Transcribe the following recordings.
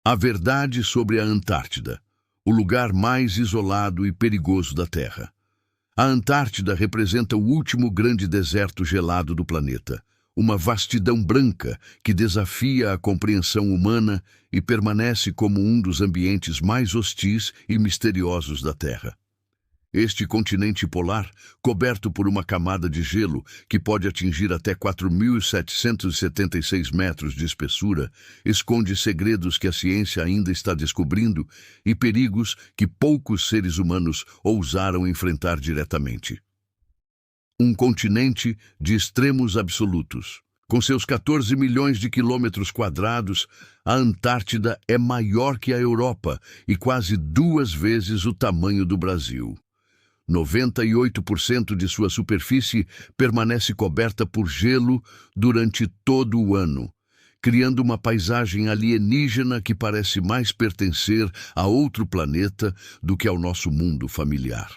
A verdade sobre a Antártida, o lugar mais isolado e perigoso da Terra. A Antártida representa o último grande deserto gelado do planeta, uma vastidão branca que desafia a compreensão humana e permanece como um dos ambientes mais hostis e misteriosos da Terra. Este continente polar, coberto por uma camada de gelo que pode atingir até 4.776 metros de espessura, esconde segredos que a ciência ainda está descobrindo e perigos que poucos seres humanos ousaram enfrentar diretamente. Um continente de extremos absolutos. Com seus 14 milhões de quilômetros quadrados, a Antártida é maior que a Europa e quase 2 vezes o tamanho do Brasil. 98% de sua superfície permanece coberta por gelo durante todo o ano, criando uma paisagem alienígena que parece mais pertencer a outro planeta do que ao nosso mundo familiar.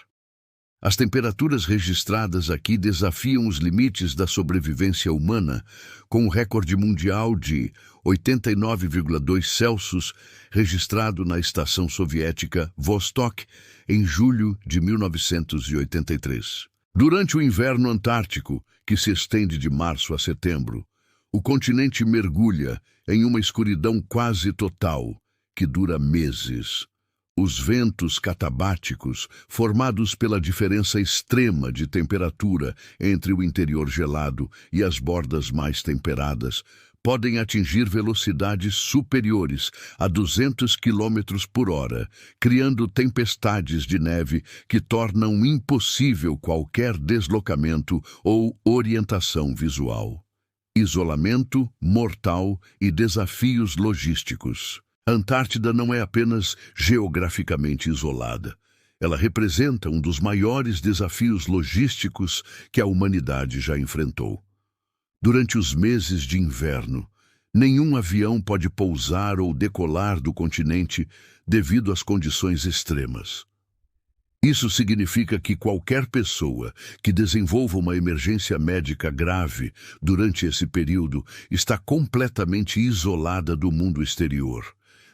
As temperaturas registradas aqui desafiam os limites da sobrevivência humana, com um recorde mundial de 89,2 Celsius registrado na estação soviética Vostok em julho de 1983. Durante o inverno antártico, que se estende de março a setembro, o continente mergulha em uma escuridão quase total, que dura meses. Os ventos catabáticos, formados pela diferença extrema de temperatura entre o interior gelado e as bordas mais temperadas, podem atingir velocidades superiores a 200 km por hora, criando tempestades de neve que tornam impossível qualquer deslocamento ou orientação visual. Isolamento mortal e desafios logísticos. A Antártida não é apenas geograficamente isolada. Ela representa um dos maiores desafios logísticos que a humanidade já enfrentou. Durante os meses de inverno, nenhum avião pode pousar ou decolar do continente devido às condições extremas. Isso significa que qualquer pessoa que desenvolva uma emergência médica grave durante esse período está completamente isolada do mundo exterior,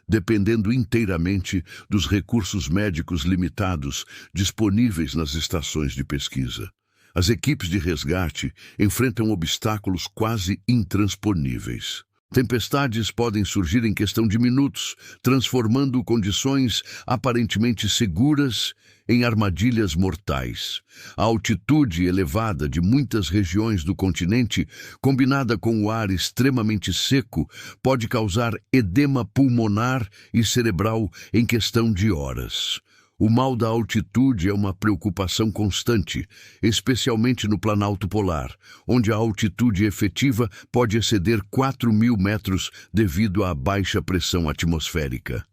dependendo inteiramente dos recursos médicos limitados disponíveis nas estações de pesquisa. As equipes de resgate enfrentam obstáculos quase intransponíveis. Tempestades podem surgir em questão de minutos, transformando condições aparentemente seguras em armadilhas mortais. A altitude elevada de muitas regiões do continente, combinada com o ar extremamente seco, pode causar edema pulmonar e cerebral em questão de horas. O mal da altitude é uma preocupação constante, especialmente no Planalto Polar, onde a altitude efetiva pode exceder 4.000 metros devido à baixa pressão atmosférica.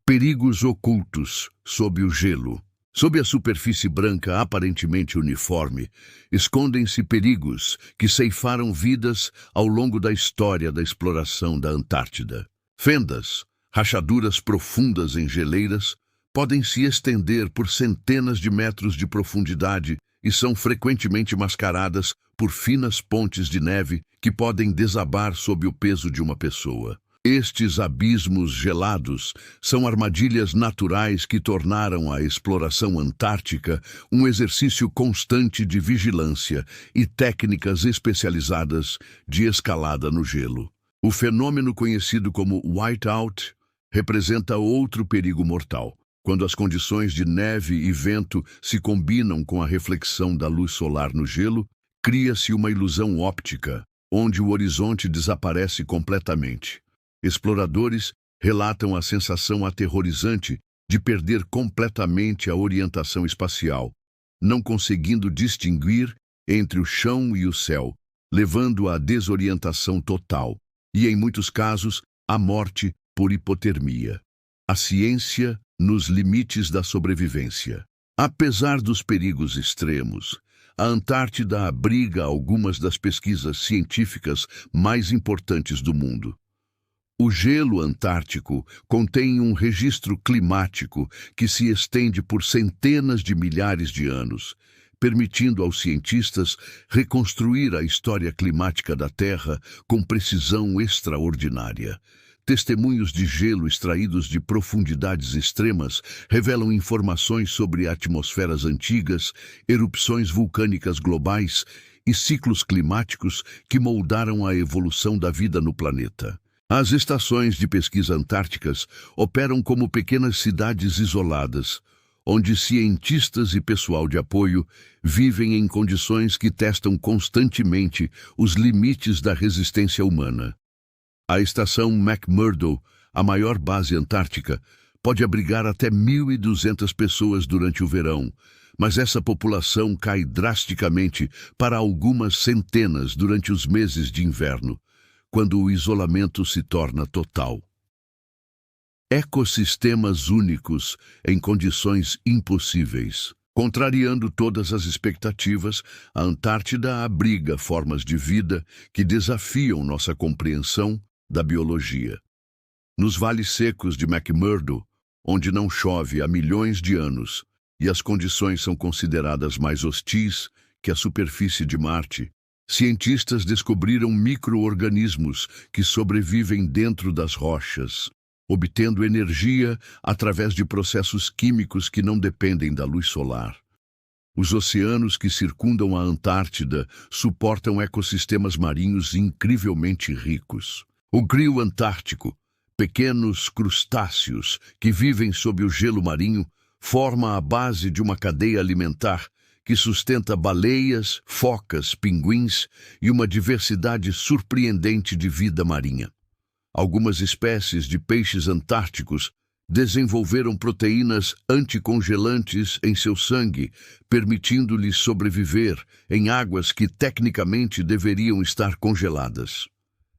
Perigos ocultos sob o gelo. Sob a superfície branca aparentemente uniforme, escondem-se perigos que ceifaram vidas ao longo da história da exploração da Antártida. Fendas, rachaduras profundas em geleiras, podem se estender por centenas de metros de profundidade e são frequentemente mascaradas por finas pontes de neve que podem desabar sob o peso de uma pessoa. Estes abismos gelados são armadilhas naturais que tornaram a exploração antártica um exercício constante de vigilância e técnicas especializadas de escalada no gelo. O fenômeno conhecido como whiteout representa outro perigo mortal. Quando as condições de neve e vento se combinam com a reflexão da luz solar no gelo, cria-se uma ilusão óptica, onde o horizonte desaparece completamente. Exploradores relatam a sensação aterrorizante de perder completamente a orientação espacial, não conseguindo distinguir entre o chão e o céu, levando à desorientação total e, em muitos casos, à morte por hipotermia. A ciência nos limites da sobrevivência. Apesar dos perigos extremos, a Antártida abriga algumas das pesquisas científicas mais importantes do mundo. O gelo antártico contém um registro climático que se estende por centenas de milhares de anos, permitindo aos cientistas reconstruir a história climática da Terra com precisão extraordinária. testemunhos de gelo extraídos de profundidades extremas revelam informações sobre atmosferas antigas, erupções vulcânicas globais e ciclos climáticos que moldaram a evolução da vida no planeta. As estações de pesquisa antárticas operam como pequenas cidades isoladas, onde cientistas e pessoal de apoio vivem em condições que testam constantemente os limites da resistência humana. A estação McMurdo, a maior base antártica, pode abrigar até 1.200 pessoas durante o verão, mas essa população cai drasticamente para algumas centenas durante os meses de inverno, quando o isolamento se torna total. Ecossistemas únicos em condições impossíveis. Contrariando todas as expectativas, a Antártida abriga formas de vida que desafiam nossa compreensão da biologia. Nos vales secos de McMurdo, onde não chove há milhões de anos e as condições são consideradas mais hostis que a superfície de Marte, cientistas descobriram micro-organismos que sobrevivem dentro das rochas, obtendo energia através de processos químicos que não dependem da luz solar. Os oceanos que circundam a Antártida suportam ecossistemas marinhos incrivelmente ricos. O grio antártico, pequenos crustáceos que vivem sob o gelo marinho, forma a base de uma cadeia alimentar que sustenta baleias, focas, pinguins e uma diversidade surpreendente de vida marinha. Algumas espécies de peixes antárticos desenvolveram proteínas anticongelantes em seu sangue, permitindo-lhes sobreviver em águas que tecnicamente deveriam estar congeladas.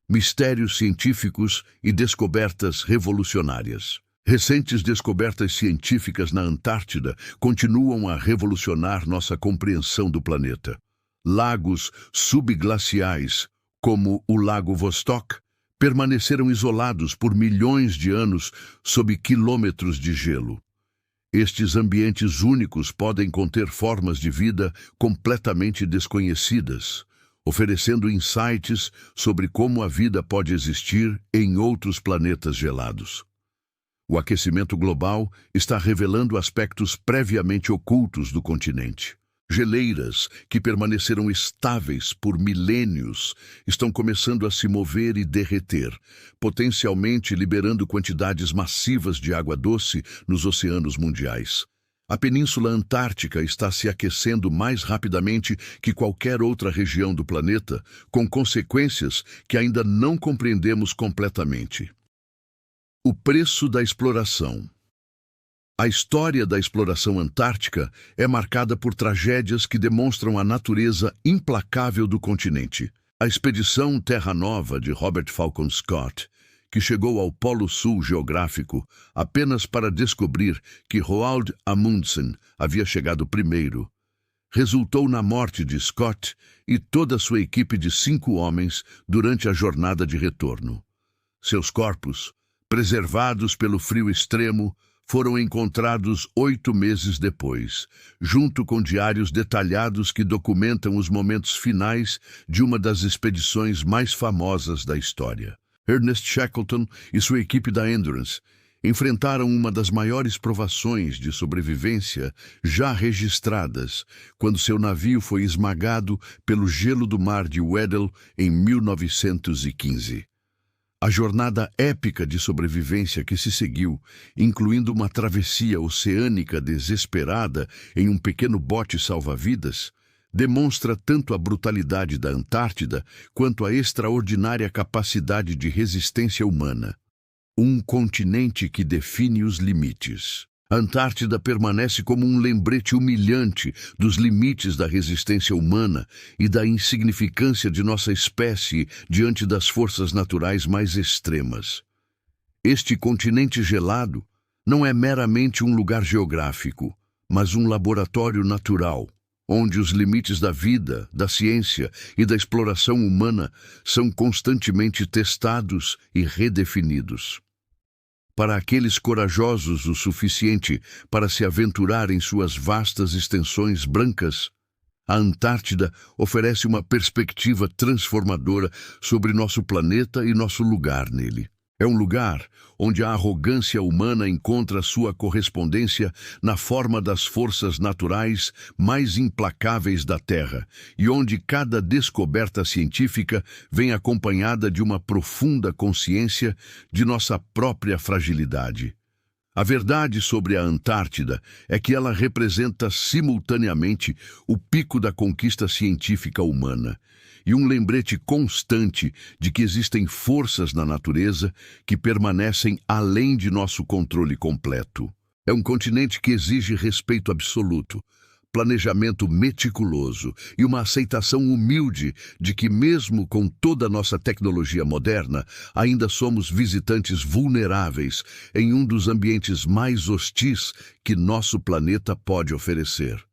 Mistérios científicos e descobertas revolucionárias. Recentes descobertas científicas na Antártida continuam a revolucionar nossa compreensão do planeta. Lagos subglaciais, como o Lago Vostok, permaneceram isolados por milhões de anos sob quilômetros de gelo. Estes ambientes únicos podem conter formas de vida completamente desconhecidas, oferecendo insights sobre como a vida pode existir em outros planetas gelados. O aquecimento global está revelando aspectos previamente ocultos do continente. Geleiras que permaneceram estáveis por milênios estão começando a se mover e derreter, potencialmente liberando quantidades massivas de água doce nos oceanos mundiais. A Península Antártica está se aquecendo mais rapidamente que qualquer outra região do planeta, com consequências que ainda não compreendemos completamente. O preço da exploração. A história da exploração antártica é marcada por tragédias que demonstram a natureza implacável do continente. A expedição Terra Nova de Robert Falcon Scott, que chegou ao Polo Sul geográfico apenas para descobrir que Roald Amundsen havia chegado primeiro, resultou na morte de Scott e toda a sua equipe de 5 homens durante a jornada de retorno. Seus corpos, preservados pelo frio extremo, foram encontrados 8 meses depois, junto com diários detalhados que documentam os momentos finais de uma das expedições mais famosas da história. Ernest Shackleton e sua equipe da Endurance enfrentaram uma das maiores provações de sobrevivência já registradas, quando seu navio foi esmagado pelo gelo do mar de Weddell em 1915. A jornada épica de sobrevivência que se seguiu, incluindo uma travessia oceânica desesperada em um pequeno bote salva-vidas, demonstra tanto a brutalidade da Antártida quanto a extraordinária capacidade de resistência humana. Um continente que define os limites. A Antártida permanece como um lembrete humilhante dos limites da resistência humana e da insignificância de nossa espécie diante das forças naturais mais extremas. Este continente gelado não é meramente um lugar geográfico, mas um laboratório natural, onde os limites da vida, da ciência e da exploração humana são constantemente testados e redefinidos. Para aqueles corajosos o suficiente para se aventurar em suas vastas extensões brancas, a Antártida oferece uma perspectiva transformadora sobre nosso planeta e nosso lugar nele. É um lugar onde a arrogância humana encontra sua correspondência na forma das forças naturais mais implacáveis da Terra e onde cada descoberta científica vem acompanhada de uma profunda consciência de nossa própria fragilidade. A verdade sobre a Antártida é que ela representa simultaneamente o pico da conquista científica humana e um lembrete constante de que existem forças na natureza que permanecem além de nosso controle completo. É um continente que exige respeito absoluto, planejamento meticuloso e uma aceitação humilde de que, mesmo com toda a nossa tecnologia moderna, ainda somos visitantes vulneráveis em um dos ambientes mais hostis que nosso planeta pode oferecer.